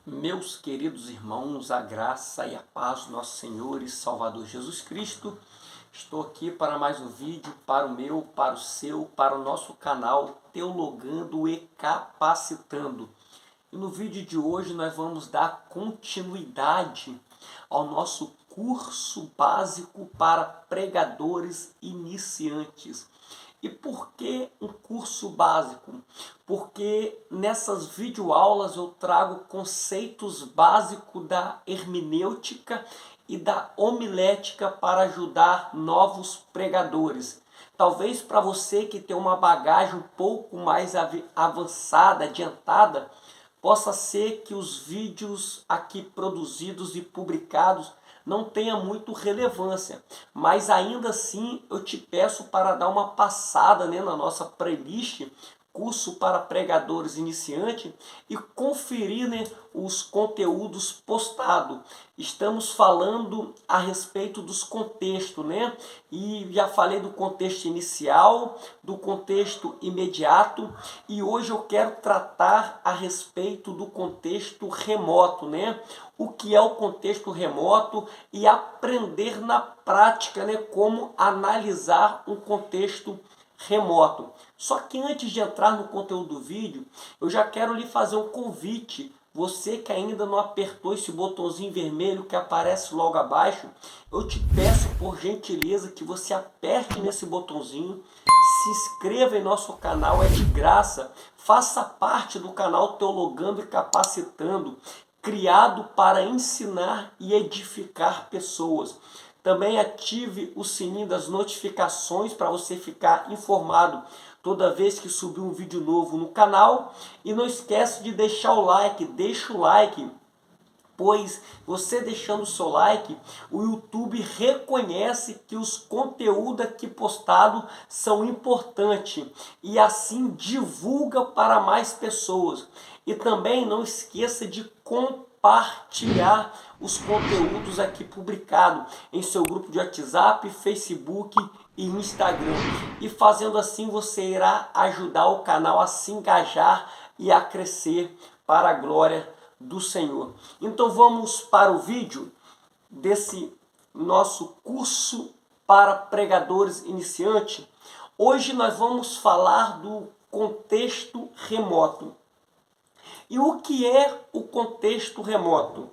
Meus queridos irmãos, a graça e a paz do nosso Senhor e Salvador Jesus Cristo, estou aqui para mais um vídeo, para o meu, para o seu, para o nosso canal Teologando e Capacitando. E no vídeo de hoje nós vamos dar continuidade ao nosso curso básico para pregadores iniciantes. E por que um curso básico? Porque nessas videoaulas eu trago conceitos básicos da hermenêutica e da homilética para ajudar novos pregadores. Talvez para você que tem uma bagagem um pouco mais avançada, adiantada, possa ser que os vídeos aqui produzidos e publicados não tenha muito relevância, mas ainda assim eu te peço para dar uma passada, na nossa playlist, curso para pregadores iniciantes, e conferir, os conteúdos postados. Estamos falando a respeito dos contextos, e já falei do contexto inicial, do contexto imediato, e hoje eu quero tratar a respeito do contexto remoto, o que é o contexto remoto e aprender na prática, como analisar um contexto remoto. Só que antes de entrar no conteúdo do vídeo, eu já quero lhe fazer um convite. Você que ainda não apertou esse botãozinho vermelho que aparece logo abaixo, eu te peço por gentileza que você aperte nesse botãozinho, se inscreva em nosso canal, é de graça, faça parte do canal Teologando e Capacitando, criado para ensinar e edificar pessoas. Também ative o sininho das notificações para você ficar informado toda vez que subir um vídeo novo no canal. E não esquece de deixar o like, deixa o like, pois você deixando o seu like, o YouTube reconhece que os conteúdos aqui postados são importantes e assim divulga para mais pessoas. E também não esqueça de compartilhar os conteúdos aqui publicados em seu grupo de WhatsApp, Facebook e Instagram. E fazendo assim você irá ajudar o canal a se engajar e a crescer para a glória do Senhor. Então vamos para o vídeo desse nosso curso para pregadores iniciantes. Hoje nós vamos falar do contexto remoto. E o que é o contexto remoto?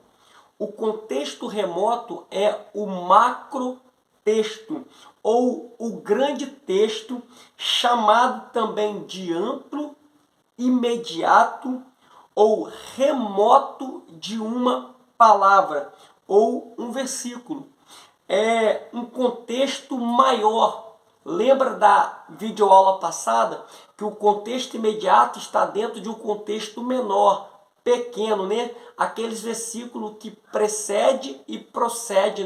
O contexto remoto é o macrotexto, ou o grande texto, chamado também de amplo, imediato ou remoto de uma palavra ou um versículo. É um contexto maior. Lembra da videoaula passada que o contexto imediato está dentro de um contexto menor, pequeno, Aqueles versículos que precede e procede,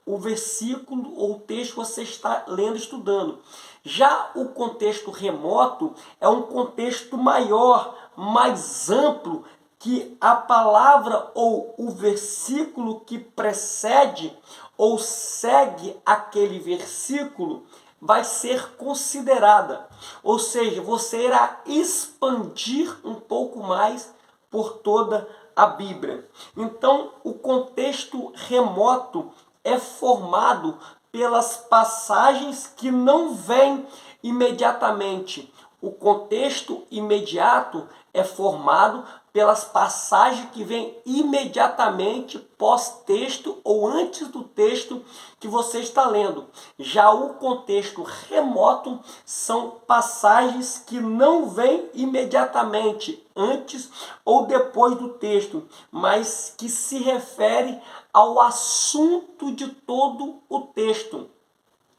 o versículo ou o texto que você está lendo, estudando. Já o contexto remoto é um contexto maior, mais amplo, que a palavra ou o versículo que precede ou segue aquele versículo vai ser considerada. Ou seja, você irá expandir um pouco mais por toda a Bíblia. Então, o contexto remoto é formado pelas passagens que não vêm imediatamente. O contexto imediato é formado pelas passagens que vêm imediatamente pós-texto ou antes do texto que você está lendo. Já o contexto remoto são passagens que não vêm imediatamente antes ou depois do texto, mas que se refere ao assunto de todo o texto.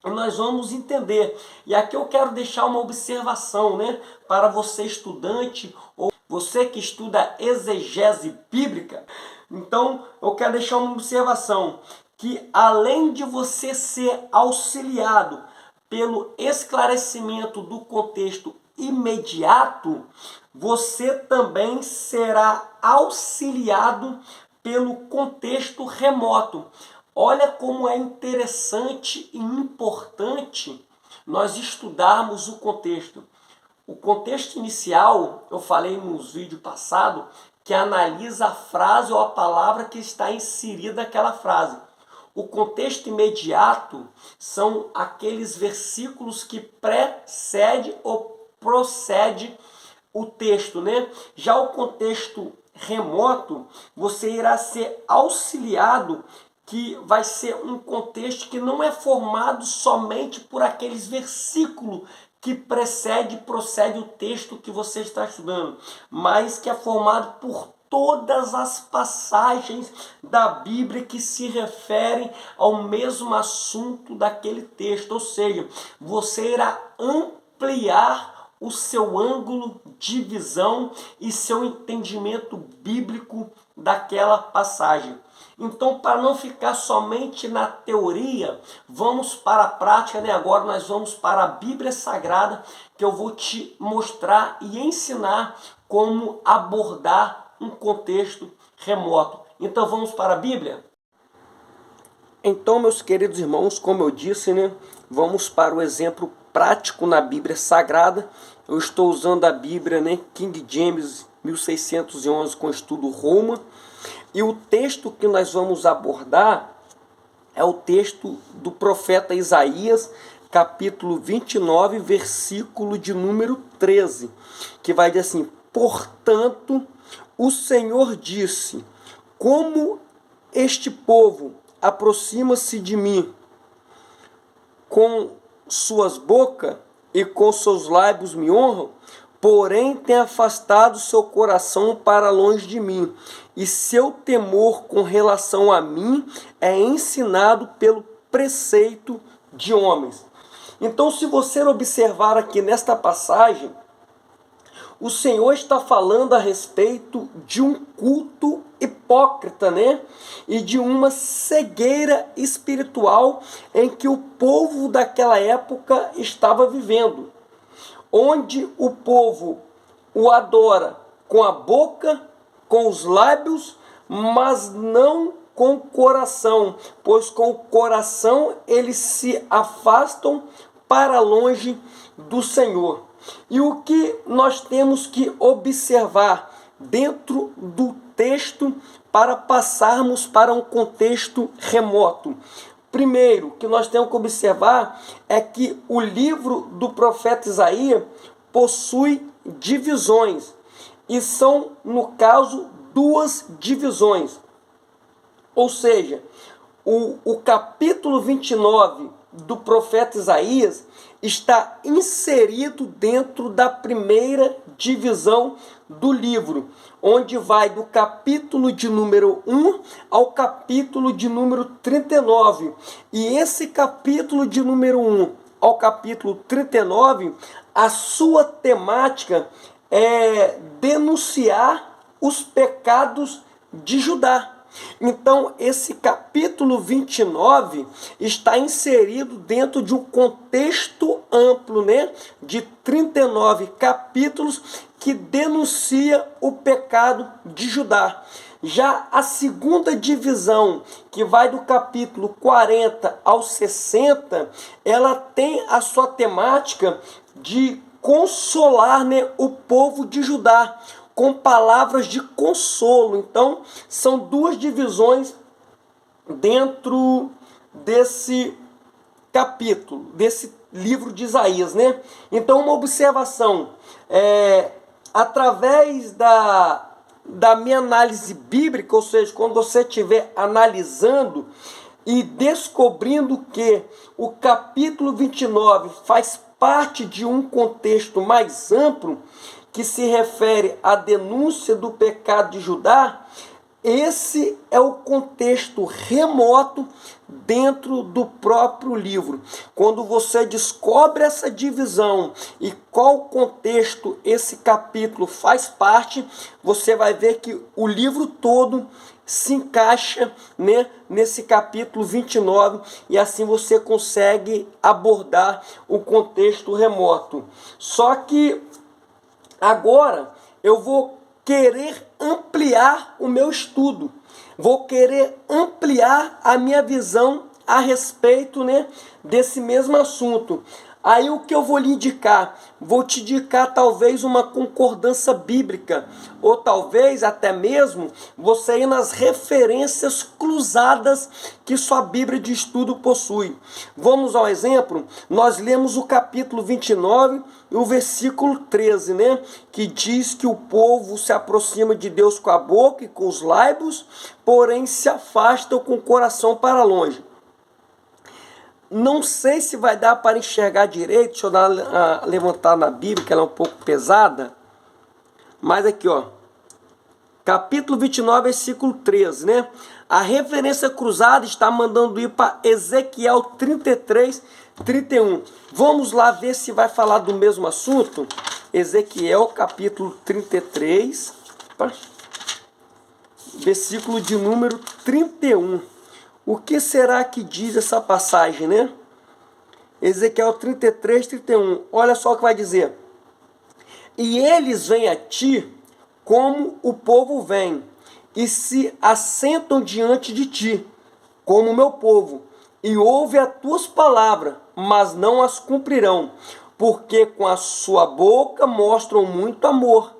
Nós vamos entender. E aqui eu quero deixar uma observação, para você estudante ou você que estuda exegese bíblica. Então, eu quero deixar uma observação que além de você ser auxiliado pelo esclarecimento do contexto imediato, você também será auxiliado pelo contexto remoto. Olha como é interessante e importante nós estudarmos o contexto. O contexto inicial, eu falei nos vídeos passados, que analisa a frase ou a palavra que está inserida naquela frase. O contexto imediato são aqueles versículos que precede ou procede o texto, né? Já o contexto remoto, você irá ser auxiliado, que vai ser um contexto que não é formado somente por aqueles versículos que precede e procede o texto que você está estudando, mas que é formado por todas as passagens da Bíblia que se referem ao mesmo assunto daquele texto, ou seja, você irá ampliar o seu ângulo de visão e seu entendimento bíblico daquela passagem. Então, para não ficar somente na teoria, vamos para a prática, né? Agora nós vamos para a Bíblia Sagrada, que eu vou te mostrar e ensinar como abordar um contexto remoto. Então, vamos para a Bíblia? Então, meus queridos irmãos, como eu disse, né? Vamos para o exemplo prático na Bíblia Sagrada. Eu estou usando a Bíblia, né, King James 1611 com estudo Roma. E o texto que nós vamos abordar é o texto do profeta Isaías, capítulo 29, versículo de número 13, que vai dizer assim: portanto, o Senhor disse, como este povo aproxima-se de mim com suas bocas e com seus lábios me honram, porém tem afastado seu coração para longe de mim, e seu temor com relação a mim é ensinado pelo preceito de homens. Então, se você observar aqui nesta passagem, o Senhor está falando a respeito de um culto hipócrita, né? E de uma cegueira espiritual em que o povo daquela época estava vivendo, onde o povo o adora com a boca, com os lábios, mas não com o coração, pois com o coração eles se afastam para longe do Senhor. E o que nós temos que observar dentro do texto para passarmos para um contexto remoto? Primeiro, que nós temos que observar é que o livro do profeta Isaías possui divisões, e são, no caso, duas divisões. Ou seja, o capítulo 29 do profeta Isaías está inserido dentro da primeira divisão do livro, onde vai do capítulo de número 1 ao capítulo de número 39. E esse capítulo de número 1 ao capítulo 39, a sua temática é denunciar os pecados de Judá. Então, esse capítulo 29 está inserido dentro de um contexto amplo, né, de 39 capítulos que denuncia o pecado de Judá. Já a segunda divisão, que vai do capítulo 40 ao 60, ela tem a sua temática de consolar, né, o povo de Judá com palavras de consolo. Então, são duas divisões dentro desse capítulo, desse livro de Isaías, né? Então, uma observação, através da minha análise bíblica, ou seja, quando você estiver analisando e descobrindo que o capítulo 29 faz parte de um contexto mais amplo, que se refere à denúncia do pecado de Judá, esse é o contexto remoto dentro do próprio livro. Quando você descobre essa divisão e qual contexto esse capítulo faz parte, você vai ver que o livro todo se encaixa, né, nesse capítulo 29, e assim você consegue abordar o contexto remoto. Só que agora eu vou querer ampliar o meu estudo, vou querer ampliar a minha visão a respeito, né, desse mesmo assunto. Aí o que eu vou lhe indicar? Vou te indicar talvez uma concordância bíblica, ou talvez até mesmo você ir nas referências cruzadas que sua Bíblia de estudo possui. Vamos ao exemplo? Nós lemos o capítulo 29 e o versículo 13, né? Que diz que o povo se aproxima de Deus com a boca e com os lábios, porém se afastam com o coração para longe. Não sei se vai dar para enxergar direito, deixa eu dar uma levantar na Bíblia, que ela é um pouco pesada. Mas aqui, ó, capítulo 29, versículo 13, né? A referência cruzada está mandando ir para Ezequiel 33, 31. Vamos lá ver se vai falar do mesmo assunto. Ezequiel, capítulo 33, versículo de número 31. O que será que diz essa passagem, né? Ezequiel 33, 31. Olha só o que vai dizer. E eles vêm a ti como o povo vem, e se assentam diante de ti, como o meu povo, e ouve as tuas palavras, mas não as cumprirão, porque com a sua boca mostram muito amor,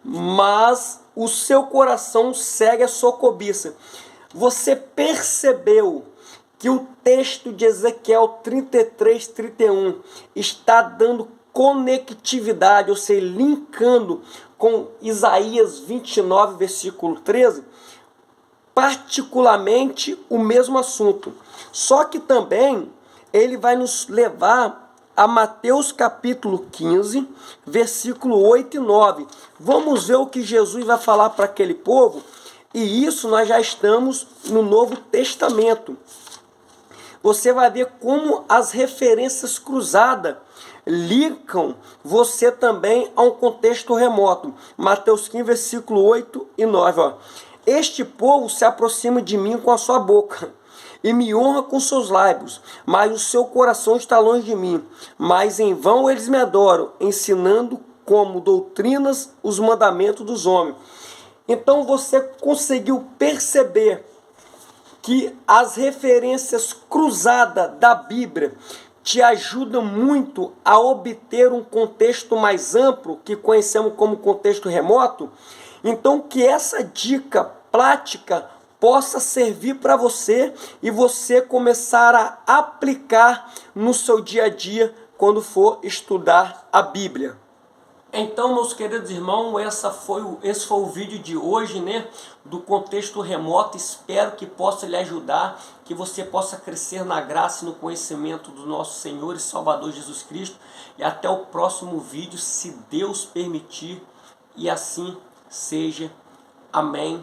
mas o seu coração segue a sua cobiça. Você percebeu que o texto de Ezequiel 33, 31 está dando conectividade, ou seja, linkando com Isaías 29, versículo 13, particularmente o mesmo assunto. Só que também ele vai nos levar a Mateus capítulo 15, versículo 8 e 9. Vamos ver o que Jesus vai falar para aquele povo. E isso nós já estamos no Novo Testamento. Você vai ver como as referências cruzadas linkam você também a um contexto remoto. Mateus 15, versículo 8 e 9. Ó. Este povo se aproxima de mim com a sua boca e me honra com seus lábios, mas o seu coração está longe de mim. Mas em vão eles me adoram, ensinando como doutrinas os mandamentos dos homens. Então você conseguiu perceber que as referências cruzadas da Bíblia te ajudam muito a obter um contexto mais amplo, que conhecemos como contexto remoto? Então que essa dica prática possa servir para você e você começar a aplicar no seu dia a dia quando for estudar a Bíblia. Então, meus queridos irmãos, esse foi o vídeo de hoje, né? Do contexto remoto. Espero que possa lhe ajudar, que você possa crescer na graça e no conhecimento do nosso Senhor e Salvador Jesus Cristo. E até o próximo vídeo, se Deus permitir, e assim seja. Amém.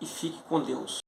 E fique com Deus.